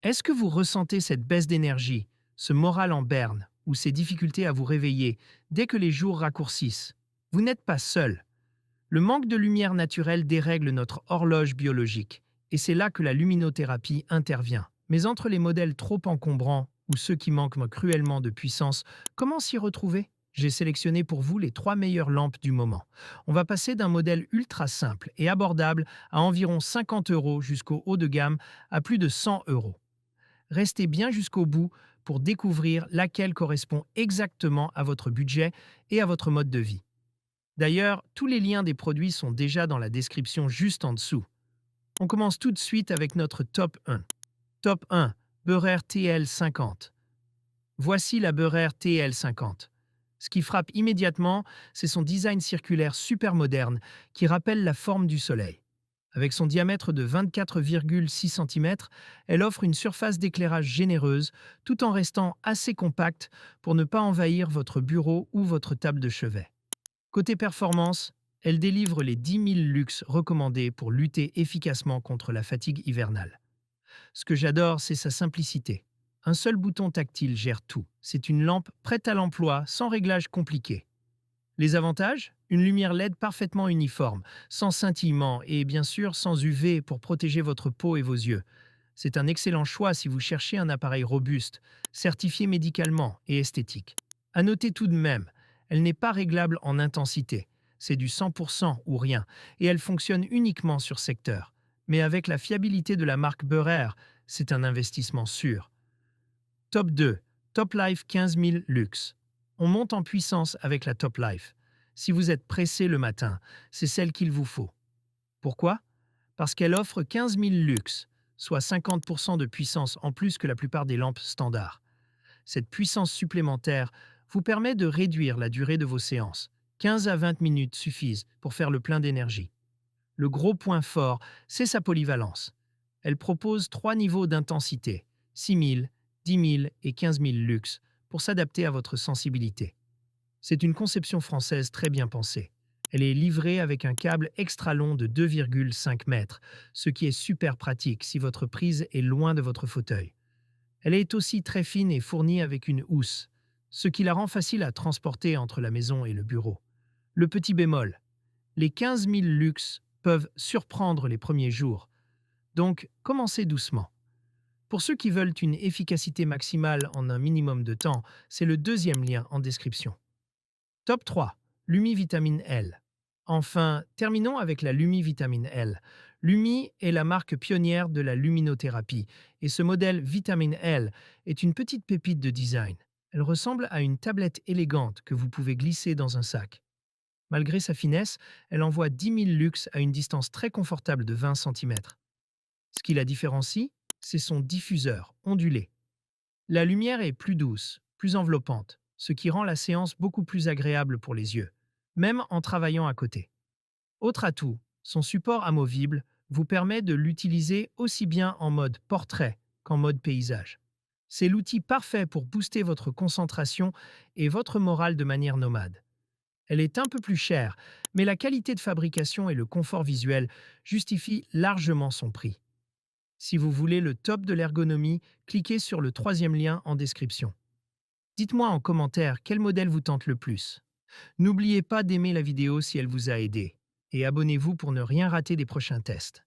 Est-ce que vous ressentez cette baisse d'énergie, ce moral en berne ou ces difficultés à vous réveiller dès que les jours raccourcissent? Vous n'êtes pas seul. Le manque de lumière naturelle dérègle notre horloge biologique, et c'est là que la luminothérapie intervient. Mais entre les modèles trop encombrants ou ceux qui manquent cruellement de puissance, comment s'y retrouver? J'ai sélectionné pour vous les 3 meilleures lampes du moment. On va passer d'un modèle ultra simple et abordable à environ 50 euros jusqu'au haut de gamme à plus de 100 euros. Restez bien jusqu'au bout pour découvrir laquelle correspond exactement à votre budget et à votre mode de vie. D'ailleurs, tous les liens des produits sont déjà dans la description juste en dessous. On commence tout de suite avec notre top 1. Top 1, Beurer TL50. Voici la Beurer TL50. Ce qui frappe immédiatement, c'est son design circulaire super moderne qui rappelle la forme du Soleil. Avec son diamètre de 24,6 cm, elle offre une surface d'éclairage généreuse tout en restant assez compacte pour ne pas envahir votre bureau ou votre table de chevet. Côté performance, elle délivre les 10 000 lux recommandés pour lutter efficacement contre la fatigue hivernale. Ce que j'adore, c'est sa simplicité. Un seul bouton tactile gère tout. C'est une lampe prête à l'emploi, sans réglage compliqué. Les avantages? Une lumière LED parfaitement uniforme, sans scintillement et bien sûr sans UV pour protéger votre peau et vos yeux. C'est un excellent choix si vous cherchez un appareil robuste, certifié médicalement et esthétique. À noter tout de même, elle n'est pas réglable en intensité. C'est du 100% ou rien, et elle fonctionne uniquement sur secteur. Mais avec la fiabilité de la marque Beurer, c'est un investissement sûr. Top 2. Top Life 15 000 Lux. On monte en puissance avec la Top Life. Si vous êtes pressé le matin, c'est celle qu'il vous faut. Pourquoi? Parce qu'elle offre 15 000 lux, soit 50% de puissance en plus que la plupart des lampes standards. Cette puissance supplémentaire vous permet de réduire la durée de vos séances. 15 à 20 minutes suffisent pour faire le plein d'énergie. Le gros point fort, c'est sa polyvalence. Elle propose 3 niveaux d'intensité, 6 000, 10 000 et 15 000 lux, pour s'adapter à votre sensibilité. C'est une conception française très bien pensée. Elle est livrée avec un câble extra long de 2,5 mètres, ce qui est super pratique si votre prise est loin de votre fauteuil. Elle est aussi très fine et fournie avec une housse, ce qui la rend facile à transporter entre la maison et le bureau. Le petit bémol, les 15 000 lux peuvent surprendre les premiers jours, donc commencez doucement. Pour ceux qui veulent une efficacité maximale en un minimum de temps, c'est le deuxième lien en description. Top 3. Lumi Vitamine L. Enfin, terminons avec la Lumi Vitamine L. Lumi est la marque pionnière de la luminothérapie, et ce modèle Vitamine L est une petite pépite de design. Elle ressemble à une tablette élégante que vous pouvez glisser dans un sac. Malgré sa finesse, elle envoie 10 000 lux à une distance très confortable de 20 cm. Ce qui la différencie, c'est son diffuseur ondulé. La lumière est plus douce, plus enveloppante, ce qui rend la séance beaucoup plus agréable pour les yeux, même en travaillant à côté. Autre atout, son support amovible vous permet de l'utiliser aussi bien en mode portrait qu'en mode paysage. C'est l'outil parfait pour booster votre concentration et votre morale de manière nomade. Elle est un peu plus chère, mais la qualité de fabrication et le confort visuel justifient largement son prix. Si vous voulez le top de l'ergonomie, cliquez sur le troisième lien en description. Dites-moi en commentaire quel modèle vous tente le plus. N'oubliez pas d'aimer la vidéo si elle vous a aidé. Et abonnez-vous pour ne rien rater des prochains tests.